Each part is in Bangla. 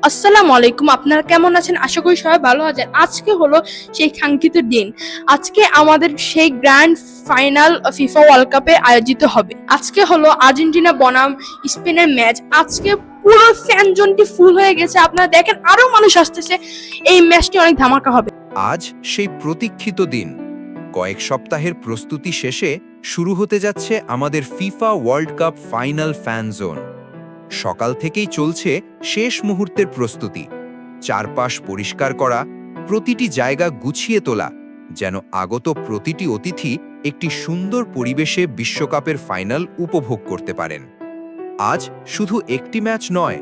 আসসালামু আলাইকুম, আপনারা কেমন আছেন? আশা করি সবাই ভালো আছেন। আজকে হলো সেই কাঙ্ক্ষিত দিন। আজকে আমাদের সেই গ্র্যান্ড ফাইনাল ফিফা ওয়ার্ল্ড কাপে আয়োজিত হবে। আজকে হলো আর্জেন্টিনা বনাম স্পেনের ম্যাচ। আজকে পুরো ফ্যান জোনটি ফুল হয়ে গেছে। আপনারা দেখেন আরো মানুষ আসতেছে। এই ম্যাচটি অনেক ধামাকা হবে। আজ সেই প্রতীক্ষিত দিন। কয়েক সপ্তাহের প্রস্তুতি শেষে শুরু হতে যাচ্ছে আমাদের FIFA world cup final fan zone. সকাল থেকেই চলছে শেষ মুহূর্তের প্রস্তুতি। চারপাশ পরিষ্কার করা, প্রতিটি জায়গা গুছিয়ে তোলা, যেন আগত প্রতিটি অতিথি একটি সুন্দর পরিবেশে বিশ্বকাপের ফাইনাল উপভোগ করতে পারেন। আজ শুধু একটি ম্যাচ নয়,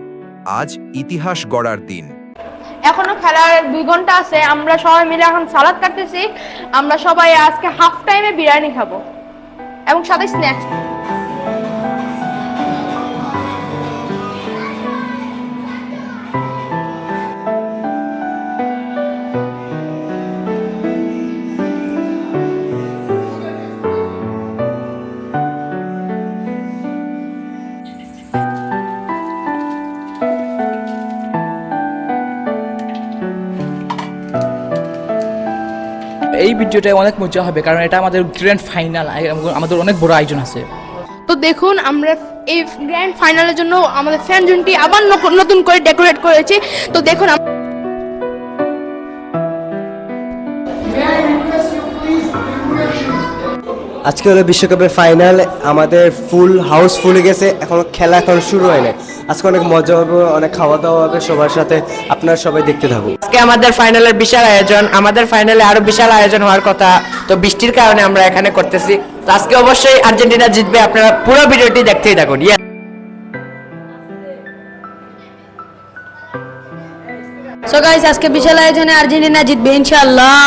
আজ ইতিহাস গড়ার দিন। এখনো খেলার 2 ঘন্টা আছে। আমরা সবাই মিলে এখন সালাদ কাটতেছি। আমরা সবাই আজকে হাফ টাইমে বিরিয়ানি খাবো এবং সাথে স্ন্যাক্স। এই ভিডিওটা অনেক মজা হবে, কারণ এটা আমাদের গ্র্যান্ড ফাইনাল, আমাদের অনেক বড় আয়োজন আছে। তো দেখুন, আমরা এই গ্র্যান্ড ফাইনালের জন্য আমাদের ফ্যান জোনটি আবার নতুন করে ডেকোরেট করেছি। তো দেখুন, আজকে হলো বিশ্বকাপের ফাইনাল। আমাদের ফুল হাউস ফুল গেছে, এখন খেলা এখন শুরু হয় না। আজকে অনেক মজা হবে, অনেক খাওয়া দাওয়া হবে সবার সাথে। আপনারা সবাই দেখতে থাকুন। আজকে আমাদের ফাইনালের বিশাল আয়োজন। আমাদের ফাইনালে আরো বিশাল আয়োজন হওয়ার কথা, তো বৃষ্টির কারণে আমরা এখানে করতেছি। তো আজকে অবশ্যই আর্জেন্টিনা জিতবে, আপনারা পুরো ভিডিওটি দেখতেই থাকুন। সো গাইস, আজকে বিশাল আয়োজনে আর্জেন্টিনা জিতবে ইনশাআল্লাহ।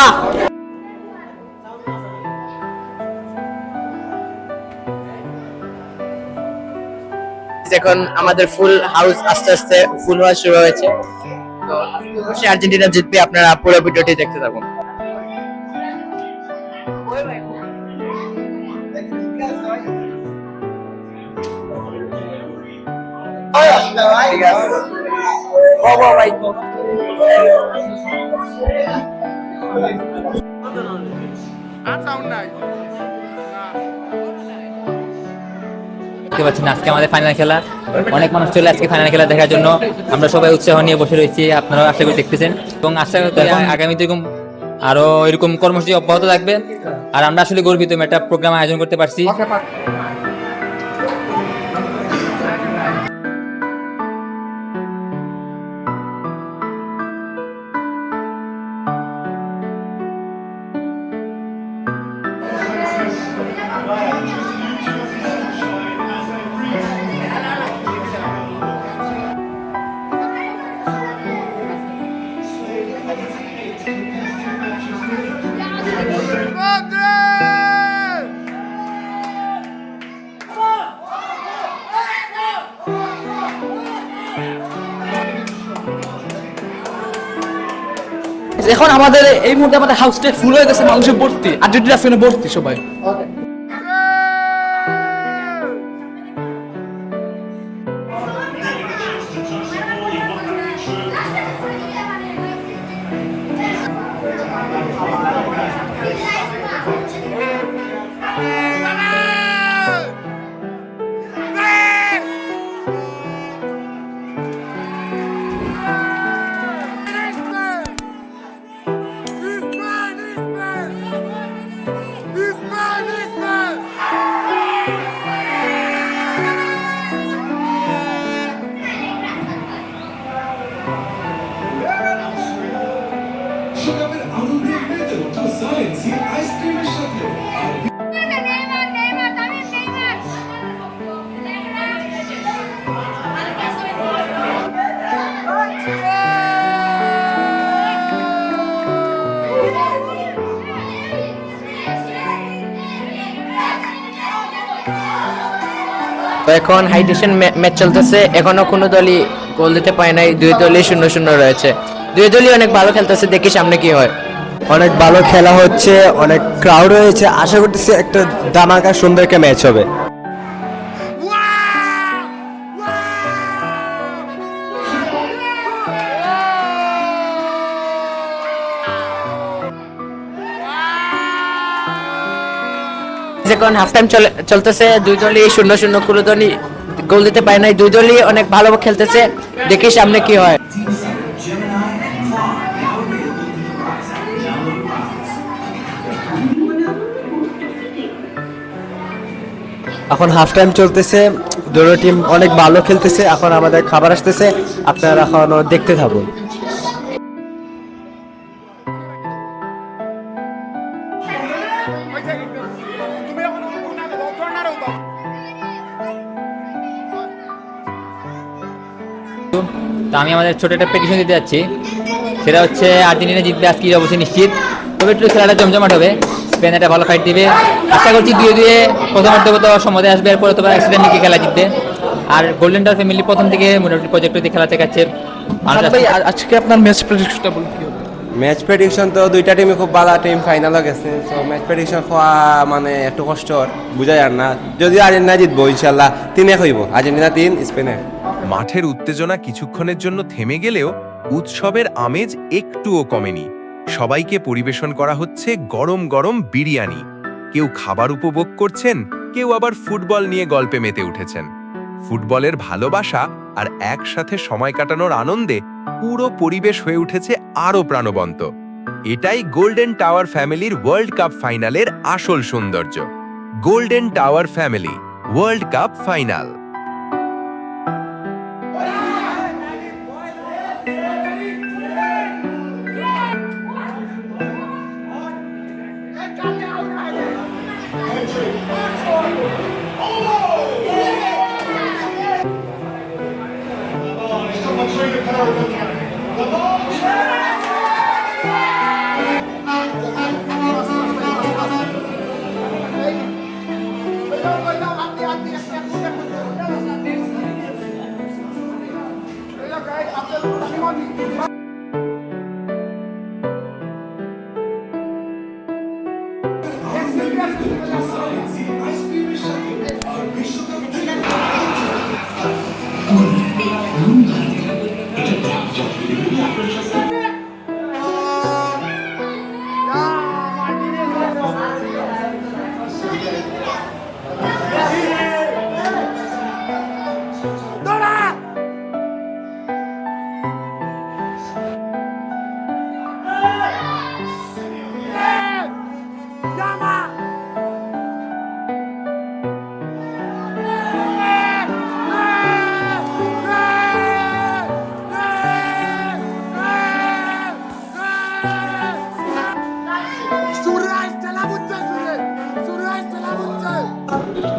এখন আমাদের ফুল হাউস আস্তে আস্তে ফুল হওয়া শুরু হয়েছে। তো অবশ্যই আর্জেন্টিনা জিতবে, আপনারা পুরো ভিডিওটি দেখতে থাকুন। দেখতে পাচ্ছেন আজকে আমাদের ফাইনাল খেলা। অনেক মানুষ চলে আজকে ফাইনাল খেলা দেখার জন্য। আমরা সবাই উৎসাহ নিয়ে বসে রয়েছি, আপনারা আশা করি দেখতেছেন এবং আশা করি আগামীতে এরকম আরো এরকম কর্মসূচি অব্যাহত থাকবে। আর আমরা আসলে গর্বিত একটা প্রোগ্রাম আয়োজন করতে পারছি। এখন আমাদের এই মুহূর্তে আমাদের হাউসটা ফুল হয়ে গেছে, মানুষের ভর্তি, আর্জেন্টিনা ফ্যানে ভর্তি সবাই। তো এখন হাইড্রেশন ম্যাচ চলতেছে, এখনো কোনো দলই গোল দিতে পারে নাই, দুই দলই 0-0 রয়েছে। দুই দলই অনেক ভালো খেলতেছে, দেখি সামনে কি হয়। অনেক ভালো খেলা হচ্ছে, অনেক ক্রাউড হয়েছে। আশা করতেছি একটা ধামাকা সুন্দর একটা ম্যাচ হবে। এখন হাফ টাইম চলতেছে, দুই দলই 0-0, কোনো দলই গোল দিতে পারে নাই। দুই দলই অনেক ভালো খেলতেছে, দেখি সামনে কি হয়। এখন হাফ টাইম চলতেছে, দুটো টিম অনেক ভালো খেলতেছে। এখন আমাদের খাবার আসতেছে, আপনারা এখনো দেখতে থাকুন। তো আমি আমাদের ছোট একটা পেটিশন দিতে যাচ্ছি, সেটা হচ্ছে আর্জেন্টিনা জিতবে আজকে অবশ্যই নিশ্চিত। তবে একটু খেলাটা জমজমাট হবে, স্পেন একটা ভালো ফাইট দিবে। আশা করছি 2-2 প্রথমার্ধ তো সময় আসবে, এরপরে তো অ্যাক্সিডেন্ট নিয়ে খেলা জিতবে। আর গোল্ডেন টাওয়ার ফ্যামিলি প্রথম থেকে মোটামুটি প্রজেক্টে খেলা দেখাচ্ছে। ভাই আজকে আপনার ম্যাচ প্রেডিকশনটা বলুন কি হবে? ম্যাচ প্রেডিকশন তো দুইটা টিমই খুব ভালো টিম, ফাইনালও গেছে। তো ম্যাচ প্রেডিকশন হওয়া মানে একটু কষ্ট, বুঝা যায় না। যদি আর্জেন্টিনা জিতবো ইনশাল্লাহ 3-1 হইব, আর্জেন্টিনা 3 স্পেন 1। মাঠের উত্তেজনা কিছুক্ষণের জন্য থেমে গেলেও উৎসবের আমেজ একটুও কমেনি। সবাইকে পরিবেশন করা হচ্ছে গরম গরম বিরিয়ানি। কেউ খাবার উপভোগ করছেন, কেউ আবার ফুটবল নিয়ে গল্পে মেতে উঠেছেন। ফুটবলের ভালোবাসা আর একসাথে সময় কাটানোর আনন্দে পুরো পরিবেশ হয়ে উঠেছে আরও প্রাণবন্ত। এটাই গোল্ডেন টাওয়ার ফ্যামিলির ওয়ার্ল্ড কাপ ফাইনালের আসল সৌন্দর্য। Golden tower family world cup final.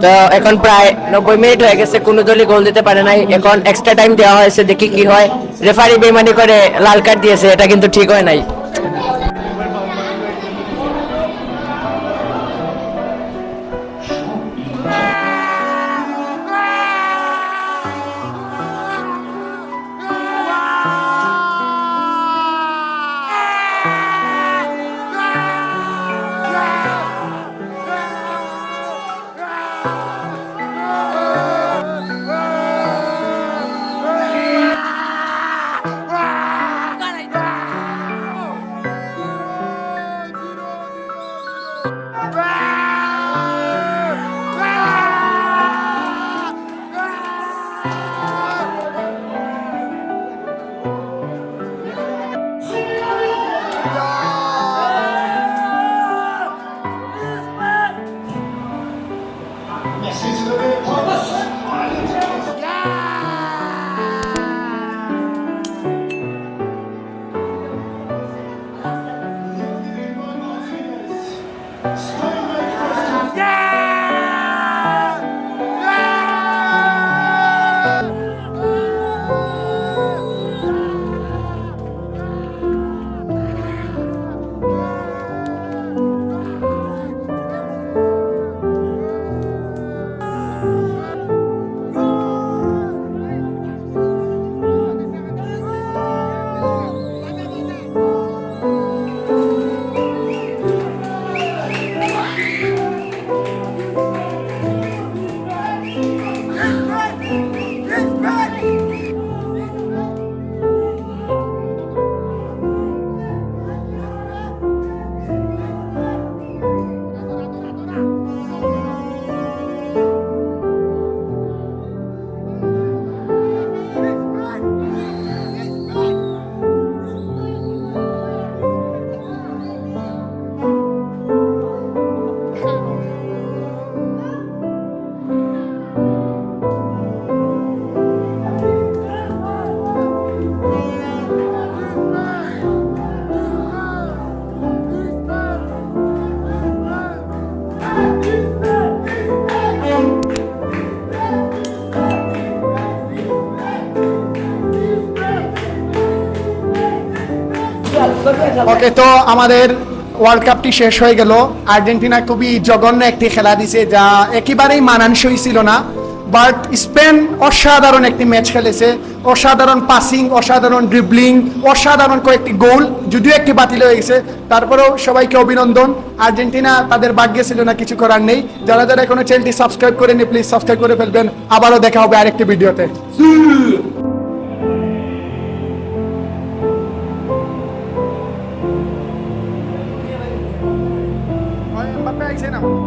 তো এখন প্রায় 90 মিনিট হয়ে গেছে, কোনো দলই গোল দিতে পারে নাই। এখন এক্সট্রা টাইম দেওয়া হয়েছে, দেখি কি হয়। রেফারি বেমানি করে লাল কার্ড দিয়েছে, এটা কিন্তু ঠিক হয় নাই। ওকে, তো আমাদের ওয়ার্ল্ড কাপটি শেষ হয়ে গেল। আর্জেন্টিনা খুবই জঘন্য একটি খেলা দিছে, যা একেবারেই মানানসই ছিল না। বাট স্পেন অসাধারণ একটি ম্যাচ খেলেছে, অসাধারণ পাসিং, অসাধারণ ড্রিবলিং, অসাধারণ কয়েকটি গোল, যদিও একটি বাতিল হয়ে গেছে, তারপরেও সবাইকে অভিনন্দন। আর্জেন্টিনা তাদের ভাগ্যে ছিল না, কিছু করার নেই। যারা যারা এখনো চ্যানেলটি সাবস্ক্রাইব করেনি প্লিজ সাবস্ক্রাইব করে ফেলবেন। আবারও দেখা হবে আরেকটি ভিডিওতে। Mbappé ahí se enamoró.